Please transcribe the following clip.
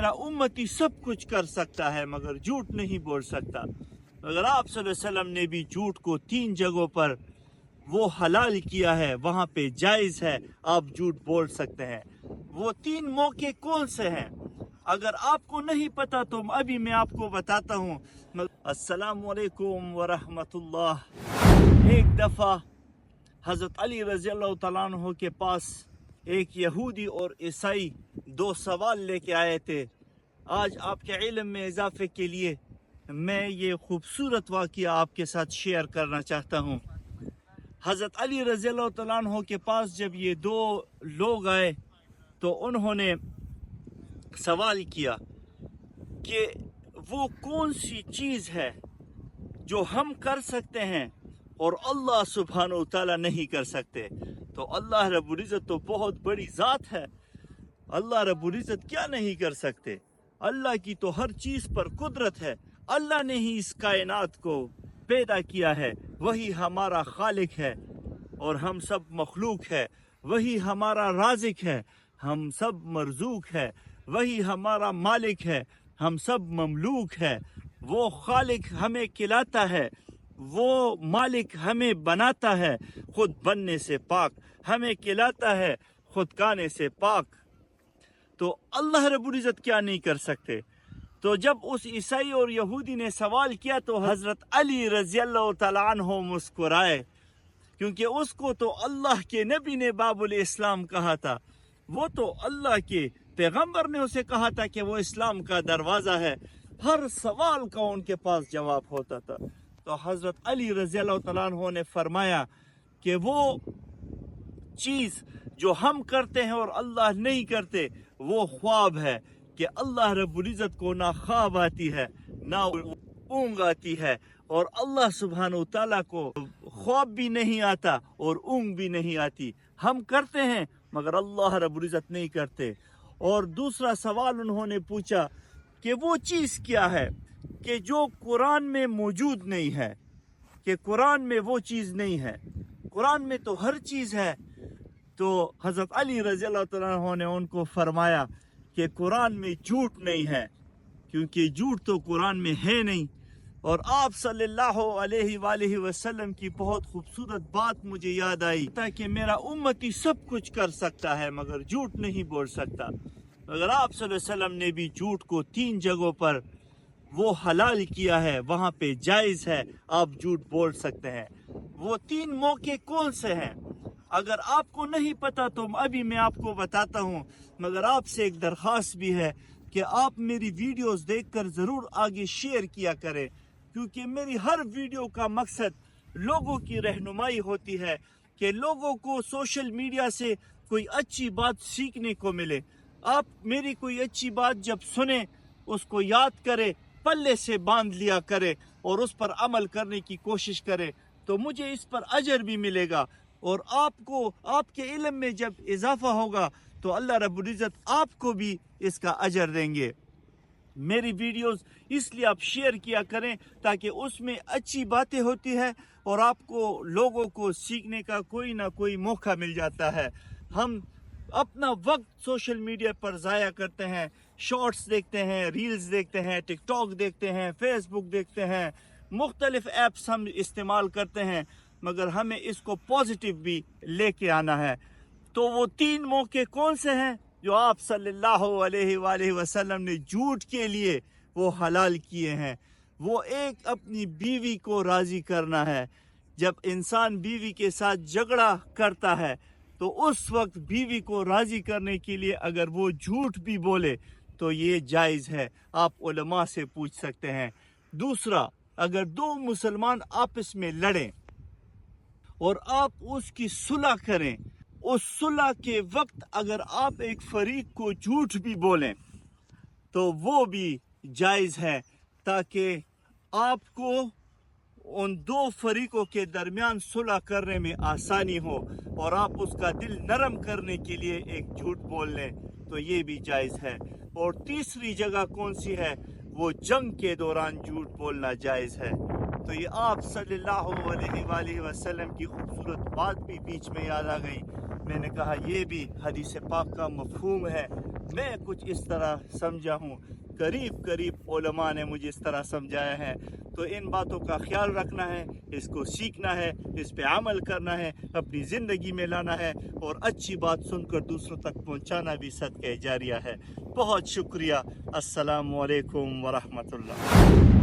मेरा उम्मती सब कुछ कर सकता है मगर झूठ नहीं बोल सकता। मगर आप सल्लल्लाहु अलैहि वसल्लम ने भी झूठ को 3 जगहों पर वो हलाल किया है, वहाँ पे जायज़ है, आप झूठ बोल सकते हैं। वो 3 मौके कौन से हैं? अगर आपको नहीं पता तो अभी मैं आपको बताता हूँ। अस्सलामु अलैकुम व रहमतुल्लाह। एक दफ़ा हज़रत अली रज़ी अल्लाह तआला अन्हु के पास एक यहूदी और ईसाई 2 सवाल लेके आए थे। आज आपके इल्म में इजाफे के लिए मैं ये खूबसूरत वाक़या आपके साथ शेयर करना चाहता हूँ। हज़रत अली रज़ी अल्लाह तआला अन्हु के पास जब ये 2 लोग आए तो उन्होंने सवाल किया कि वो कौन सी चीज़ है जो हम कर सकते हैं और अल्लाह सुब्हानहू तआला नहीं कर सकते। तो अल्लाह रब्बुल इज़्ज़त तो बहुत बड़ी ज़ात है, अल्लाह रब्बुल इज़्ज़त क्या नहीं कर सकते। अल्लाह की तो हर चीज़ पर कुदरत है। अल्लाह ने ही इस कायनात को पैदा किया है, वही हमारा खालिक है और हम सब मखलूक है। वही हमारा राज़िक है, हम सब मरज़ूक है। वही हमारा मालिक है, हम सब ममलूक है। वो खालिक हमें खिलाता है, वो मालिक हमें बनाता है खुद बनने से पाक, हमें खिलाता है खुद खाने से पाक। तो अल्लाह रब्बुल इज़्ज़त क्या नहीं कर सकते। तो जब उस ईसाई और यहूदी ने सवाल किया तो हज़रत अली रज़ी अल्लाह तआला अन्हु मुस्कुराए, क्योंकि उसको तो अल्लाह के नबी ने बाबुल इस्लाम कहा था। वो तो अल्लाह के पैगंबर ने उसे कहा था कि वो इस्लाम का दरवाज़ा है। हर सवाल का उनके पास जवाब होता था। तो हज़रत अली रज़ी अल्लाह तआला अन्हु ने फरमाया कि वो चीज़ जो हम करते हैं और अल्लाह नहीं करते वो ख्वाब है, कि अल्लाह रब्बुल इज़्ज़त को ना ख्वाब आती है ना ऊँग आती है, और अल्लाह सुब्हानहू तआला को ख्वाब भी नहीं आता और ऊँग भी नहीं आती। हम करते हैं मगर अल्लाह रब्बुल इज़्ज़त नहीं करते। और दूसरा सवाल उन्होंने पूछा कि वो चीज़ क्या है कि जो कुरान में मौजूद नहीं है, कि कुरान में वो चीज़ नहीं है। कुरान में तो हर चीज़ है। तो हज़रत अली रज़ी अल्लाह तआला अन्हु ने उनको फरमाया कि कुरान में झूठ नहीं है, क्योंकि झूठ तो कुरान में है नहीं। और आप सल्लल्लाहु अलैहि वसल्लम की बहुत खूबसूरत बात मुझे याद आई ताकि मेरा उम्मती सब कुछ कर सकता है मगर झूठ नहीं बोल सकता। मगर आप सल्लल्लाहु अलैहि वसल्लम ने भी झूठ को 3 जगहों पर वो हलाल किया है, वहाँ पे जायज़ है, आप झूठ बोल सकते हैं। वो 3 मौके कौन से हैं? अगर आपको नहीं पता तो अभी मैं आपको बताता हूँ। मगर आपसे एक दरख्वास्त भी है कि आप मेरी वीडियोस देखकर ज़रूर आगे शेयर किया करें, क्योंकि मेरी हर वीडियो का मकसद लोगों की रहनुमाई होती है कि लोगों को सोशल मीडिया से कोई अच्छी बात सीखने को मिले। आप मेरी कोई अच्छी बात जब सुने उसको याद करें, पल्ले से बांध लिया करें और उस पर अमल करने की कोशिश करें, तो मुझे इस पर अजर भी मिलेगा। और आपको आपके इल्म में जब इजाफा होगा तो अल्लाह रब्बुल इज़्ज़त आपको भी इसका अजर देंगे। मेरी वीडियोस इसलिए आप शेयर किया करें ताकि उसमें अच्छी बातें होती है और आपको लोगों को सीखने का कोई ना कोई मौका मिल जाता है। हम अपना वक्त सोशल मीडिया पर ज़ाया करते हैं, शॉर्ट्स देखते हैं, रील्स देखते हैं, टिकटॉक देखते हैं, फेसबुक देखते हैं, मुख्तलिफ ऐप्स हम इस्तेमाल करते हैं, मगर हमें इसको पॉजिटिव भी लेके आना है। तो वो 3 मौके कौन से हैं जो आप सल्लल्लाहु अलैहि वसल्लम ने झूठ के लिए वो हलाल किए हैं? वो एक अपनी बीवी को राज़ी करना है। जब इंसान बीवी के साथ झगड़ा करता है तो उस वक्त बीवी को राज़ी करने के लिए अगर वो झूठ भी बोले तो ये जायज़ है, आप उलमा से पूछ सकते हैं। दूसरा, अगर 2 मुसलमान आपस में लड़ें और आप उसकी सुलह करें, उस सुलह के वक्त अगर आप एक फरीक को झूठ भी बोलें तो वो भी जायज़ है, ताकि आपको उन 2 फरीकों के दरमियान सुलह करने में आसानी हो और आप उसका दिल नरम करने के लिए एक झूठ बोल लें, तो ये भी जायज़ है। और तीसरी जगह कौन सी है? वो जंग के दौरान झूठ बोलना जायज़ है। तो ये आप सल्लल्लाहु अलैहि वसल्लम की खूबसूरत बात भी बीच में याद आ गई। मैंने कहा ये भी हदीस पाक का मफहूम है میں کچھ اس طرح سمجھا ہوں, قریب علماء نے مجھے اس طرح سمجھایا ہے. تو ان باتوں کا خیال رکھنا ہے, اس کو سیکھنا ہے, اس پہ عمل کرنا ہے, اپنی زندگی میں لانا ہے, اور اچھی بات سن کر دوسروں تک پہنچانا بھی صدقہ جاریہ ہے. بہت شکریہ. السلام علیکم ورحمۃ اللہ.